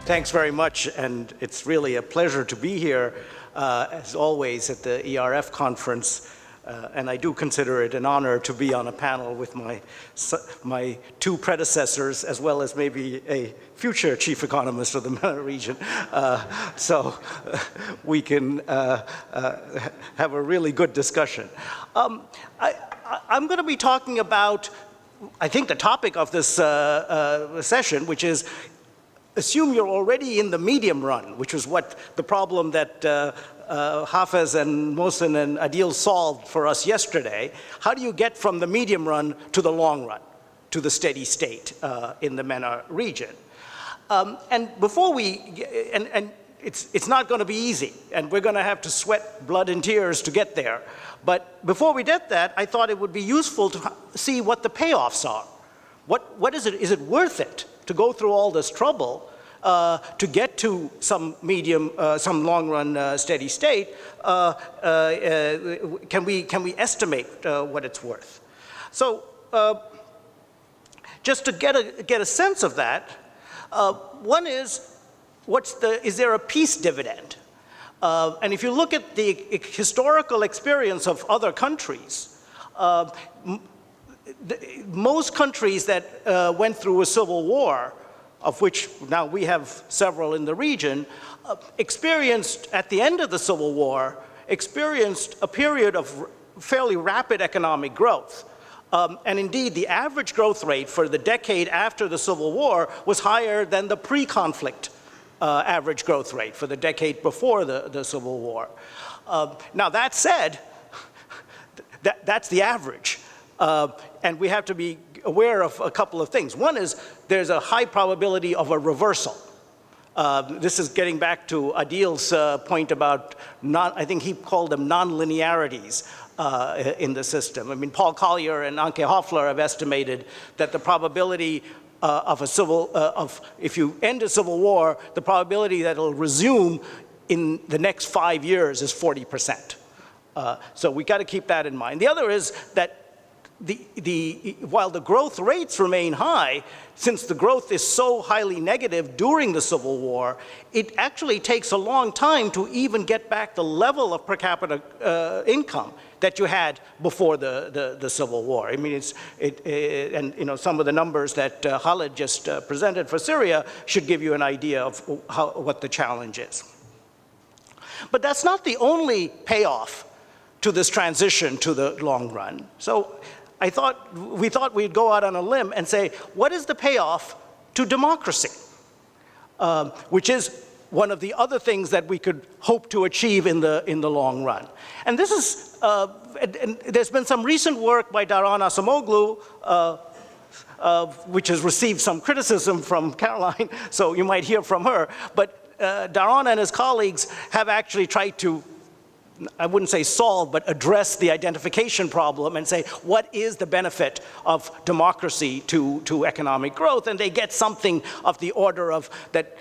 Thanks very much, and it's really a pleasure to be here, as always, at the ERF conference. And I do consider it an honor to be on a panel with my two predecessors, as well as maybe a future chief economist of the MENA region. So we can have a really good discussion. I'm going to be talking about, I think, the topic of this session, which is assume you're already in the medium run, which was what the problem that Hafez and Mohsen and Adil solved for us yesterday. How do you get from the medium run to the long run, to the steady state in the MENA region? And before we, and it's not going to be easy, and we're going to have to sweat blood and tears to get there. But before we did that, I thought it would be useful to see what the payoffs are. What is it? Is it worth it to go through all this trouble to get to some medium, some long-run steady state? Can we estimate what it's worth? So, just to get a sense of that, one is, is there a peace dividend? And if you look at the historical experience of other countries, most countries that went through a civil war, of which now we have several in the region, experienced, at the end of the Civil War, experienced a period of fairly rapid economic growth. And indeed, the average growth rate for the decade after the Civil War was higher than the pre-conflict average growth rate for the decade before the Civil War. Now, that said, that's the average. And we have to be aware of a couple of things. One is there's a high probability of a reversal. This is getting back to Adil's point about, I think he called them non-linearities in the system. I mean, Paul Collier and Anke Hoffler have estimated that the probability if you end a civil war, the probability that it'll resume in the next 5 years is 40%. So we got to keep that in mind. The other is that while the growth rates remain high, since the growth is so highly negative during the Civil War, it actually takes a long time to even get back the level of per capita income that you had before the Civil War. I mean, and you know, some of the numbers that Khalid just presented for Syria should give you an idea of what the challenge is. But that's not the only payoff to this transition to the long run. So we thought we'd go out on a limb and say, what is the payoff to democracy? Which is one of the other things that we could hope to achieve in the long run. And this is, and there's been some recent work by Daron Acemoglu, which has received some criticism from Caroline, so you might hear from her. But Daron and his colleagues have actually tried to, I wouldn't say solve, but address the identification problem and say, what is the benefit of democracy to economic growth? And they get something of the order of that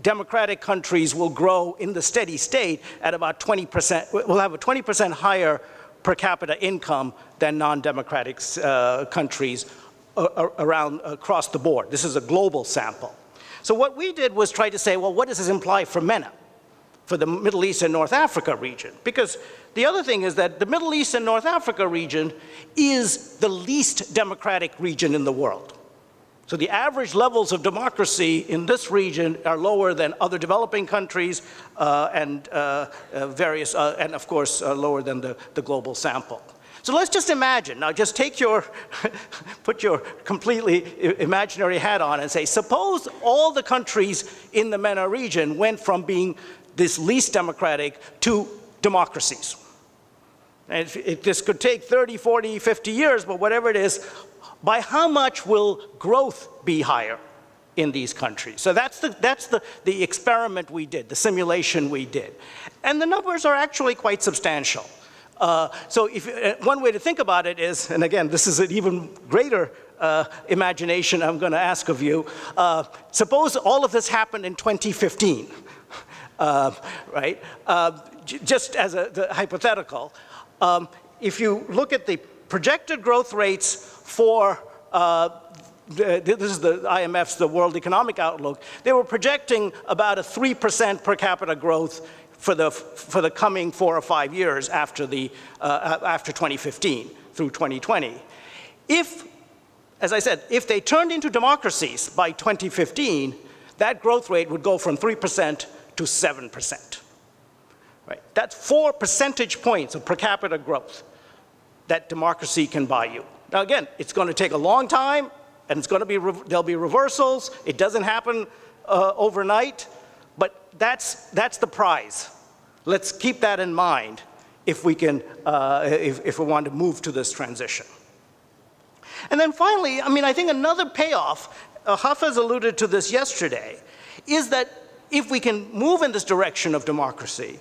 democratic countries will grow in the steady state at about 20%, will have a 20% higher per capita income than non-democratic countries across the board. This is a global sample. So what we did was try to say, well, what does this imply for MENA? For the Middle East and North Africa region. Because the other thing is that the Middle East and North Africa region is the least democratic region in the world. So the average levels of democracy in this region are lower than other developing countries and of course, lower than the global sample. So let's just imagine, now just take put your completely imaginary hat on and say, suppose all the countries in the MENA region went from being this least democratic to democracies. And this could take 30, 40, 50 years, but whatever it is, by how much will growth be higher in these countries? So that's the experiment we did, the simulation we did. And the numbers are actually quite substantial. So one way to think about it is, and again, this is an even greater imagination I'm going to ask of you, suppose all of this happened in 2015. Right? Just as the hypothetical, if you look at the projected growth rates for this is the IMF's, the World Economic Outlook, they were projecting about a 3% per capita growth for the coming 4 or 5 years after 2015 through 2020. If, as I said, if they turned into democracies by 2015, that growth rate would go from 3% to 7%. Right? That's 4 percentage points of per capita growth that democracy can buy you. Now again, it's going to take a long time, and it's going to be there'll be reversals. It doesn't happen overnight, but that's the prize. Let's keep that in mind if we can if we want to move to this transition. And then finally, I mean, I think another payoff, Hafez alluded to this yesterday, is that if we can move in this direction of democracy,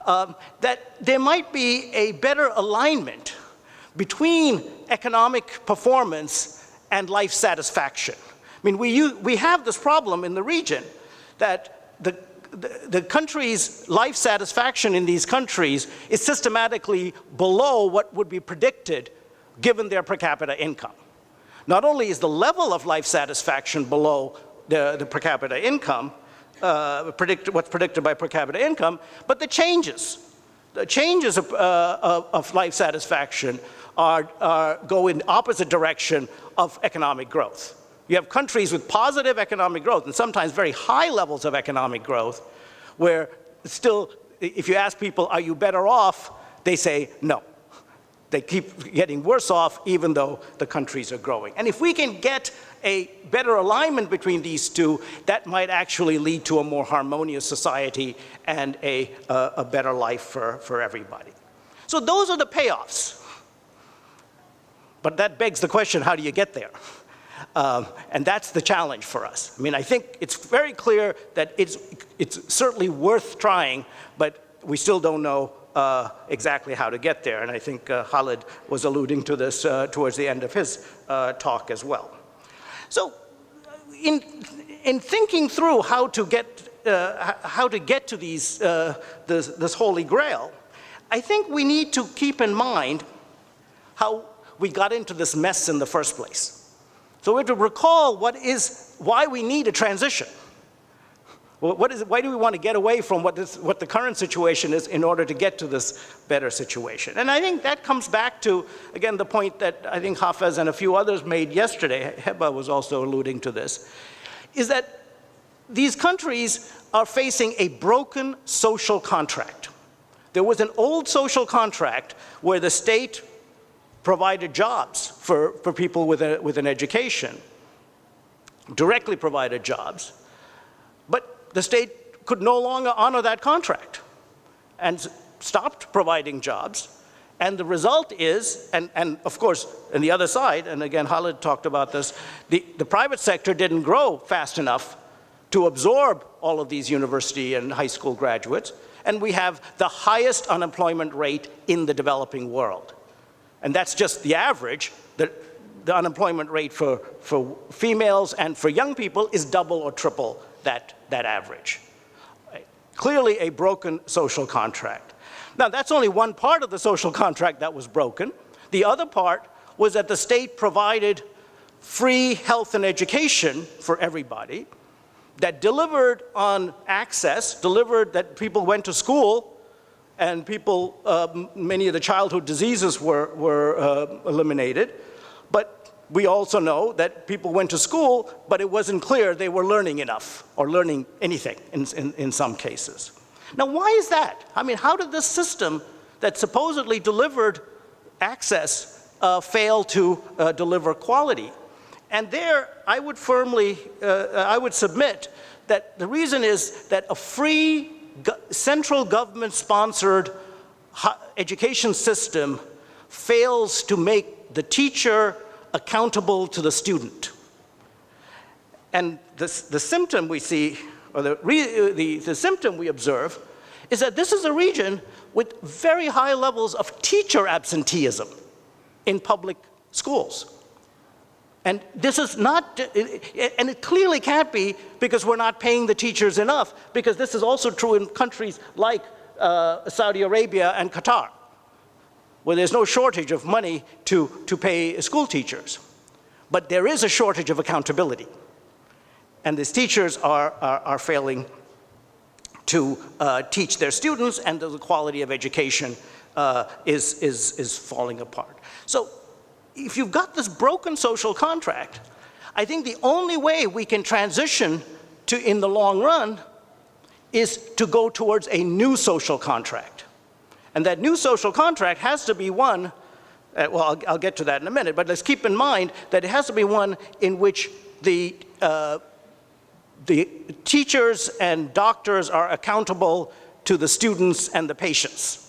that there might be a better alignment between economic performance and life satisfaction. I mean, we have this problem in the region that the country's life satisfaction in these countries is systematically below what would be predicted given their per capita income. Not only is the level of life satisfaction below the per capita income, what's predicted by per capita income, but the changes of life satisfaction go in opposite direction of economic growth. You have countries with positive economic growth and sometimes very high levels of economic growth where still, if you ask people, are you better off? They say no. They keep getting worse off even though the countries are growing. And if we can get a better alignment between these two, that might actually lead to a more harmonious society and a better life for everybody. So those are the payoffs. But that begs the question, how do you get there? And that's the challenge for us. I mean, I think it's very clear that it's certainly worth trying, but we still don't know exactly how to get there. And I think Khalid was alluding to this towards the end of his talk as well. So in thinking through how to get to this holy grail, I think we need to keep in mind how we got into this mess in the first place. So we have to recall why we need a transition. Why do we want to get away from what the current situation is in order to get to this better situation? And I think that comes back to, again, the point that I think Hafez and a few others made yesterday, Heba was also alluding to this, is that these countries are facing a broken social contract. There was an old social contract where the state provided jobs for people with an education, directly provided jobs, but the state could no longer honor that contract and stopped providing jobs. And the result is, and of course, on the other side, and again, Khalid talked about this, the private sector didn't grow fast enough to absorb all of these university and high school graduates, and we have the highest unemployment rate in the developing world. And that's just the average. The unemployment rate for females and for young people is double or triple that average. Right? Clearly a broken social contract. Now, that's only one part of the social contract that was broken. The other part was that the state provided free health and education for everybody, that delivered on access, delivered that people went to school, and people, many of the childhood diseases were eliminated. But we also know that people went to school, but it wasn't clear they were learning enough or learning anything in some cases. Now, why is that? I mean, how did this system that supposedly delivered access fail to deliver quality? And there, I would submit that the reason is that a free central government-sponsored education system fails to make the teacher accountable to the student. And the symptom we see, or the symptom we observe, is that this is a region with very high levels of teacher absenteeism in public schools. And this is not, and it clearly can't be because we're not paying the teachers enough, because this is also true in countries like Saudi Arabia and Qatar, where there's no shortage of money to pay school teachers. But there is a shortage of accountability. And these teachers are failing to teach their students, and the quality of education is falling apart. So if you've got this broken social contract, I think the only way we can transition to, in the long run, is to go towards a new social contract. And that new social contract has to be one, well, I'll get to that in a minute, but let's keep in mind that it has to be one in which the teachers and doctors are accountable to the students and the patients.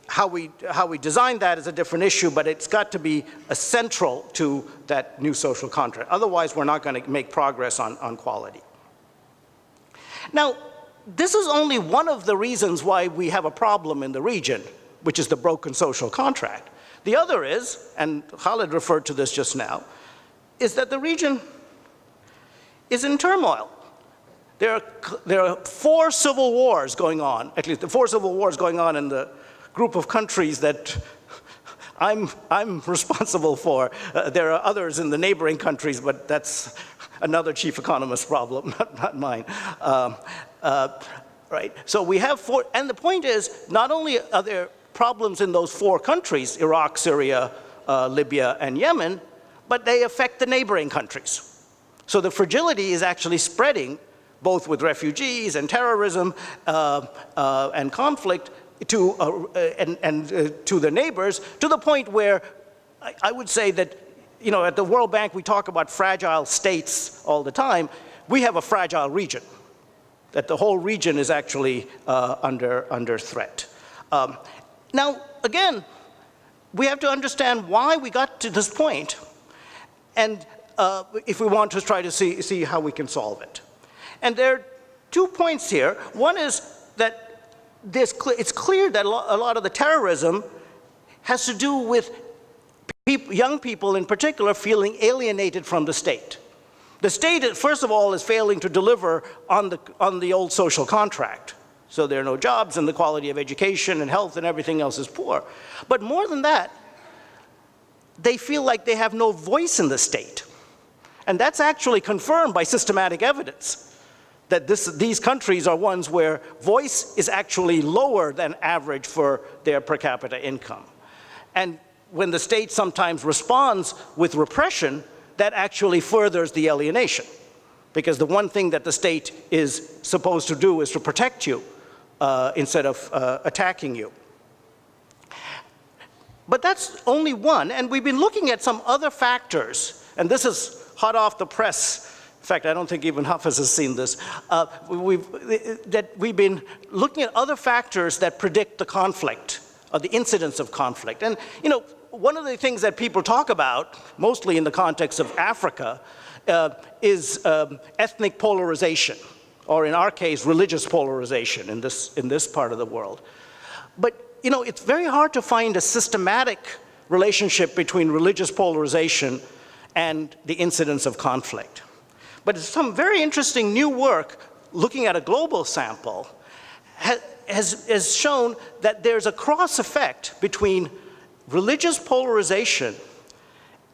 How we design that is a different issue, but it's got to be central to that new social contract. Otherwise, we're not going to make progress on quality. Now, this is only one of the reasons why we have a problem in the region, which is the broken social contract. The other is, and Khalid referred to this just now, is that the region is in turmoil. There are 4 civil wars going on, at least the 4 civil wars going on in the group of countries that I'm responsible for. There are others in the neighboring countries, but that's another chief economist's problem, not mine. Right, so we have 4, and the point is, not only are there problems in those 4 countries, Iraq, Syria, Libya, and Yemen, but they affect the neighboring countries. So the fragility is actually spreading, both with refugees and terrorism and conflict, to the neighbors, to the point where I would say that, you know, at the World Bank we talk about fragile states all the time. We have a fragile region, that the whole region is actually under threat. Now, again, we have to understand why we got to this point, and if we want to try to see how we can solve it. And there are 2 points here. One is that it's clear that a lot of the terrorism has to do with young people in particular feeling alienated from the state. The state, first of all, is failing to deliver on the old social contract. So there are no jobs, and the quality of education and health and everything else is poor. But more than that, they feel like they have no voice in the state. And that's actually confirmed by systematic evidence, that these countries are ones where voice is actually lower than average for their per capita income. And when the state sometimes responds with repression, that actually furthers the alienation. Because the one thing that the state is supposed to do is to protect you instead of attacking you. But that's only one, and we've been looking at some other factors, and this is hot off the press. In fact, I don't think even Hafiz has seen this. We've been looking at other factors that predict the conflict, or the incidence of conflict. And you know, one of the things that people talk about, mostly in the context of Africa, is ethnic polarization, or in our case, religious polarization in this part of the world. But you know, it's very hard to find a systematic relationship between religious polarization and the incidence of conflict. But some very interesting new work looking at a global sample has shown that there's a cross effect between religious polarization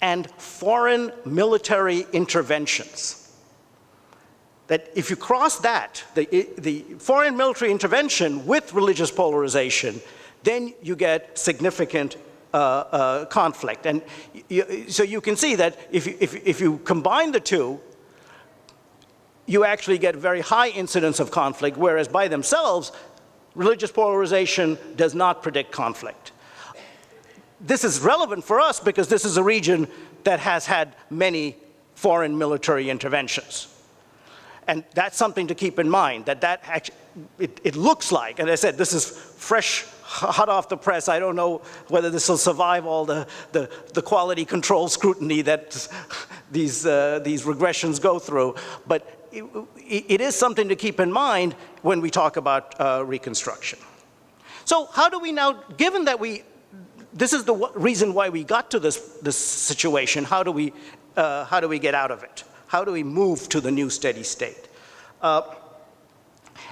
and foreign military interventions. That if you cross that, the foreign military intervention with religious polarization, then you get significant conflict. And so you can see that if you combine the two, you actually get very high incidence of conflict, whereas by themselves, religious polarization does not predict conflict. This is relevant for us because this is a region that has had many foreign military interventions. And that's something to keep in mind, that actually, it looks like, and I said, this is fresh, hot off the press. I don't know whether this will survive all the quality control scrutiny that these regressions go through, but it is something to keep in mind when we talk about reconstruction. So how do we now, given that this is the reason why we got to this situation, how do we get out of it? How do we move to the new steady state?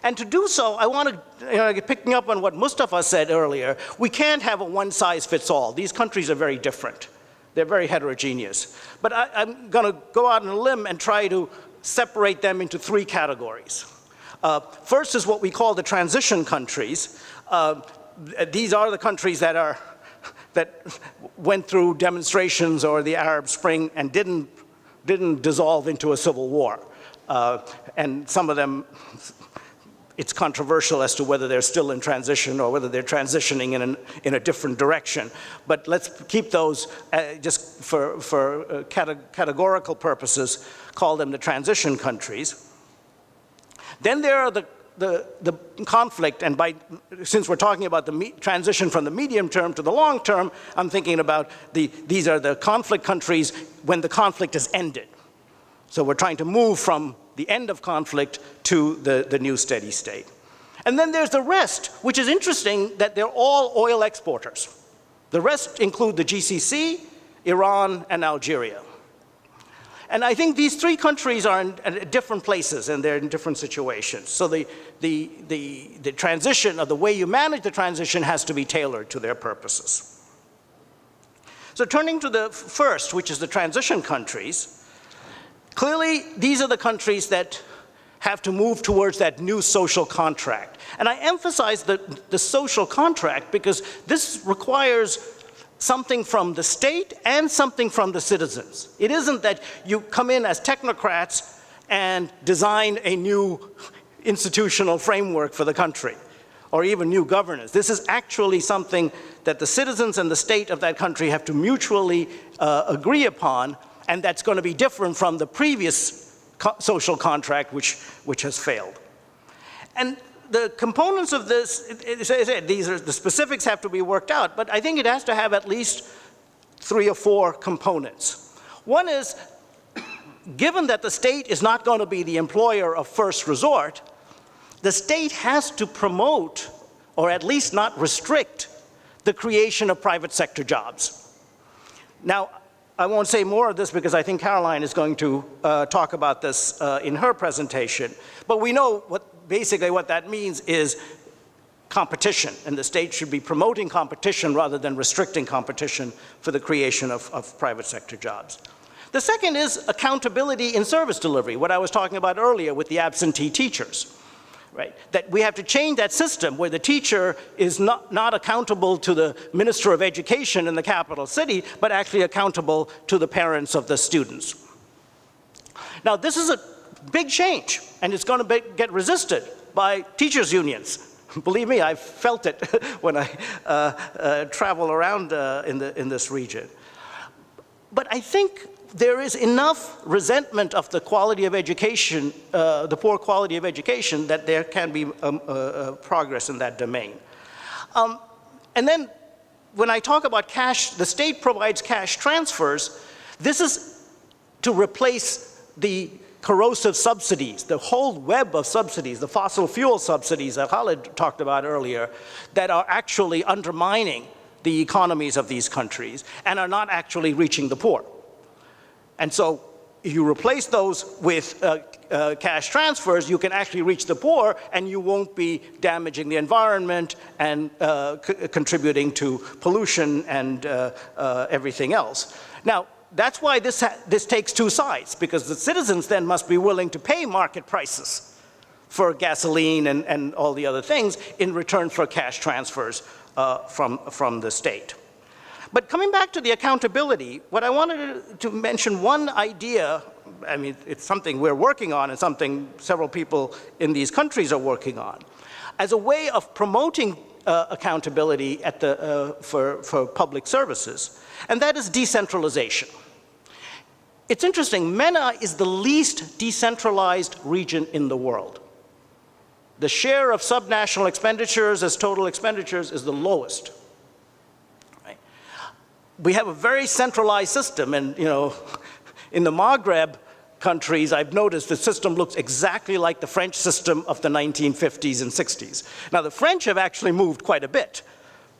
And to do so, I want to, picking up on what Mustafa said earlier, we can't have a one-size-fits-all. These countries are very different. They're very heterogeneous. But I'm going to go out on a limb and try to separate them into three categories. First is what we call the transition countries. These are the countries that went through demonstrations or the Arab Spring and didn't dissolve into a civil war. And some of them, it's controversial as to whether they're still in transition or whether they're transitioning in a different direction. But let's keep those just for categorical purposes, call them the transition countries. Then there are the conflict, and since we're talking about the transition from the medium term to the long term, I'm thinking about these are the conflict countries when the conflict is ended. So we're trying to move from the end of conflict to the new steady state. And then there's the rest, which is interesting that they're all oil exporters. The rest include the GCC, Iran, and Algeria. And I think these three countries are in different places and they're in different situations. So the transition, or the way you manage the transition, has to be tailored to their purposes. So turning to the first, which is the transition countries, clearly these are the countries that have to move towards that new social contract. And I emphasize the social contract because this requires something from the state and something from the citizens. It isn't that you come in as technocrats and design a new institutional framework for the country, or even new governance. This is actually something that the citizens and the state of that country have to mutually agree upon, and that's going to be different from the previous social contract which has failed. And the components of this, as I said, the specifics have to be worked out, but I think it has to have at least 3 or 4 components. One is, given that the state is not going to be the employer of first resort, the state has to promote, or at least not restrict, the creation of private sector jobs. Now, I won't say more of this because I think Caroline is going to talk about this in her presentation, but we know basically what that means is competition, and the state should be promoting competition rather than restricting competition for the creation of private sector jobs. The second is accountability in service delivery, what I was talking about earlier with the absentee teachers, right? That we have to change that system where the teacher is not accountable to the Minister of Education in the capital city, but actually accountable to the parents of the students. Now, this is a big change, and it's going to get resisted by teachers' unions. Believe me, I've felt it when I travel around in this region. But I think there is enough resentment of the quality of education, the poor quality of education, that there can be progress in that domain. And then when I talk about cash, the state provides cash transfers. This is to replace the corrosive subsidies, the whole web of subsidies, the fossil fuel subsidies that Khalid talked about earlier, that are actually undermining the economies of these countries and are not actually reaching the poor. And so if you replace those with cash transfers, you can actually reach the poor and you won't be damaging the environment and contributing to pollution and everything else. Now, that's why this takes 2 sides, because the citizens then must be willing to pay market prices for gasoline and all the other things in return for cash transfers from the state. But coming back to the accountability, what I wanted to mention one idea, I mean, it's something we're working on and something several people in these countries are working on, as a way of promoting accountability for public services, and that is decentralization. It's interesting, MENA is the least decentralized region in the world. The share of subnational expenditures as total expenditures is the lowest. Right? We have a very centralized system, and in the Maghreb countries, I've noticed the system looks exactly like the French system of the 1950s and 60s. Now, the French have actually moved quite a bit,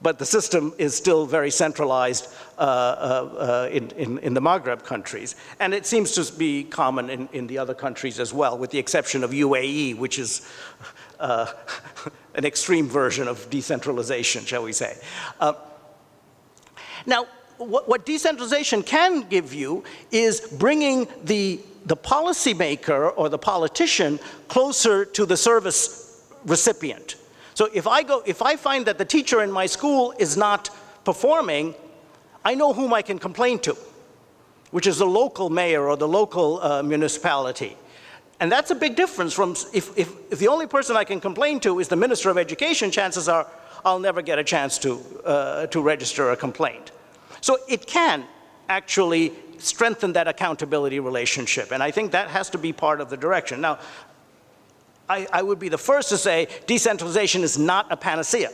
but the system is still very centralized in the Maghreb countries. And it seems to be common in the other countries as well, with the exception of UAE, which is an extreme version of decentralization, shall we say. Now, what decentralization can give you is bringing the policymaker or the politician closer to the service recipient. So if I find that the teacher in my school is not performing, I know whom I can complain to, which is the local mayor or the local municipality. And that's a big difference from if the only person I can complain to is the Minister of Education, chances are I'll never get a chance to register a complaint. So it can actually strengthen that accountability relationship, and I think that has to be part of the direction. Now, I would be the first to say decentralization is not a panacea.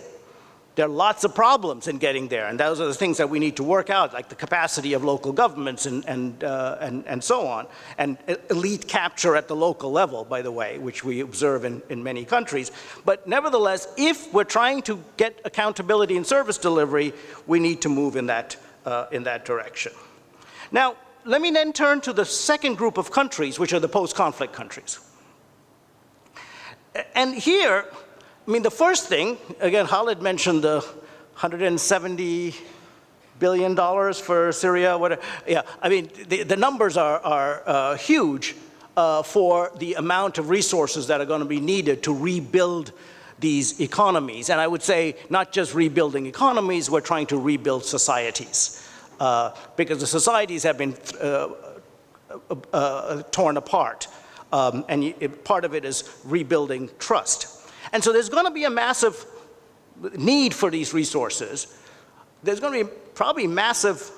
There are lots of problems in getting there, and those are the things that we need to work out, like the capacity of local governments and so on, and elite capture at the local level, by the way, which we observe in many countries. But nevertheless, if we're trying to get accountability in service delivery, we need to move in that direction. Now, let me then turn to the second group of countries, which are the post-conflict countries. And here, I mean, the first thing, again, Khalid mentioned the $170 billion for Syria. Whatever. Yeah, I mean, the numbers are huge for the amount of resources that are going to be needed to rebuild these economies. And I would say not just rebuilding economies, we're trying to rebuild societies. Because the societies have been torn apart. And part of it is rebuilding trust. And so there's going to be a massive need for these resources. There's going to be probably massive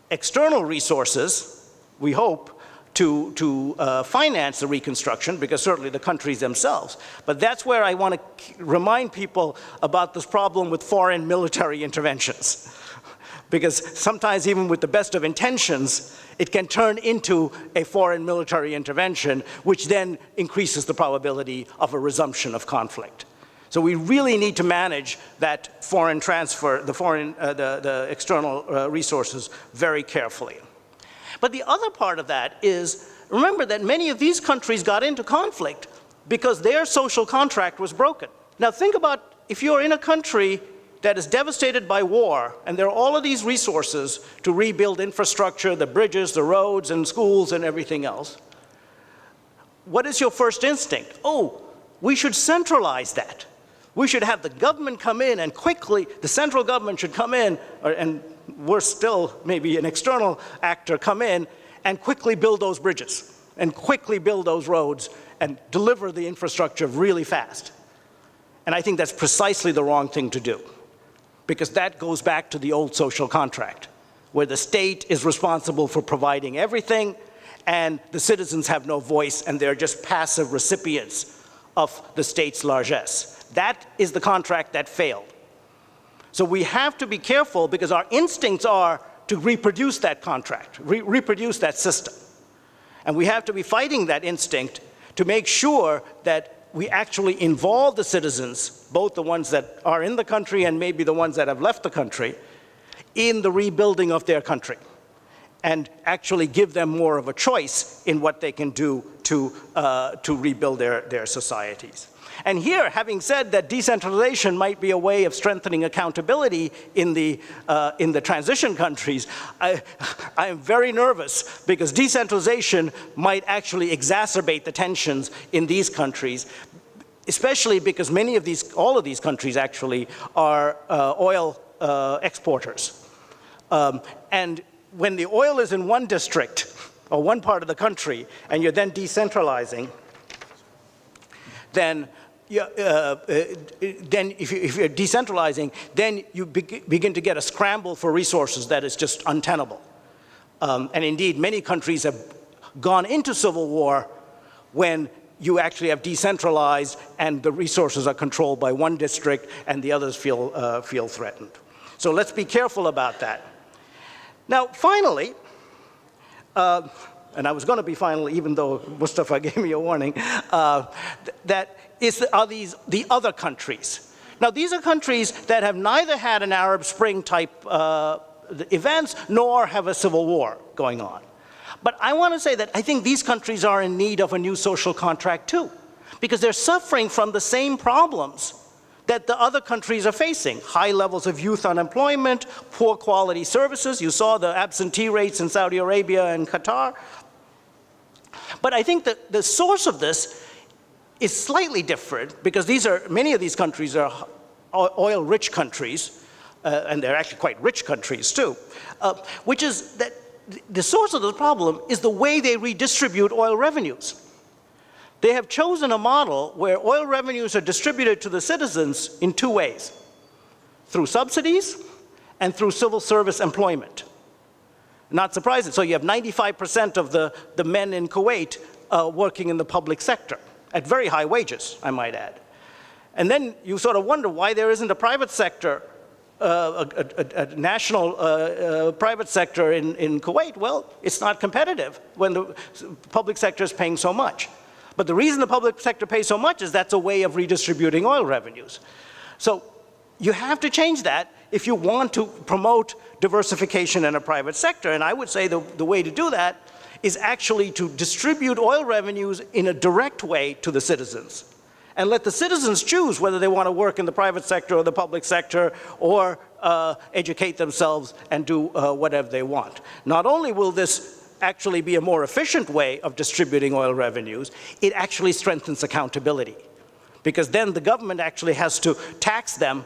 external resources, we hope, to finance the reconstruction, because certainly the countries themselves. But that's where I want to remind people about this problem with foreign military interventions. Because sometimes even with the best of intentions, it can turn into a foreign military intervention, which then increases the probability of a resumption of conflict. So we really need to manage that foreign transfer, the external resources very carefully. But the other part of that is, remember that many of these countries got into conflict because their social contract was broken. Now think about if you're in a country that is devastated by war, and there are all of these resources to rebuild infrastructure, the bridges, the roads, and schools, and everything else. What is your first instinct? Oh, we should centralize that. We should have the government come in and quickly, the central government should come in, and we're still maybe an external actor, come in and quickly build those bridges, and quickly build those roads, and deliver the infrastructure really fast. And I think that's precisely the wrong thing to do, because that goes back to the old social contract, where the state is responsible for providing everything, and the citizens have no voice, and they're just passive recipients of the state's largesse. That is the contract that failed. So we have to be careful, because our instincts are to reproduce that contract, reproduce that system. And we have to be fighting that instinct to make sure that we actually involve the citizens, both the ones that are in the country and maybe the ones that have left the country, in the rebuilding of their country, and actually give them more of a choice in what they can do to rebuild their societies. And here, having said that decentralization might be a way of strengthening accountability in the transition countries, I am very nervous, because decentralization might actually exacerbate the tensions in these countries, especially because all of these countries actually are oil exporters. And when the oil is in one district or one part of the country, and you're then decentralizing, then if you're decentralizing, then you begin to get a scramble for resources that is just untenable. And indeed, many countries have gone into civil war when you actually have decentralized and the resources are controlled by one district and the others feel threatened. So let's be careful about that. Now, finally, and I was going to be final, even though Mustafa gave me a warning, that are the other countries. Now, these are countries that have neither had an Arab Spring type events, nor have a civil war going on. But I want to say that I think these countries are in need of a new social contract too, because they're suffering from the same problems that the other countries are facing. High levels of youth unemployment, poor quality services. You saw the absentee rates in Saudi Arabia and Qatar. But I think that the source of this is slightly different, because many of these countries are oil-rich countries, and they're actually quite rich countries too, which is that the source of the problem is the way they redistribute oil revenues. They have chosen a model where oil revenues are distributed to the citizens in two ways: through subsidies and through civil service employment. Not surprising. So you have 95% of the men in Kuwait working in the public sector at very high wages, I might add. And then you sort of wonder why there isn't a private sector, a national private sector in Kuwait. Well, it's not competitive when the public sector is paying so much. But the reason the public sector pays so much is that's a way of redistributing oil revenues. So you have to change that if you want to promote diversification in a private sector. And I would say the way to do that is actually to distribute oil revenues in a direct way to the citizens, and let the citizens choose whether they want to work in the private sector or the public sector, or educate themselves and do whatever they want. Not only will this actually be a more efficient way of distributing oil revenues, it actually strengthens accountability, because then the government actually has to tax them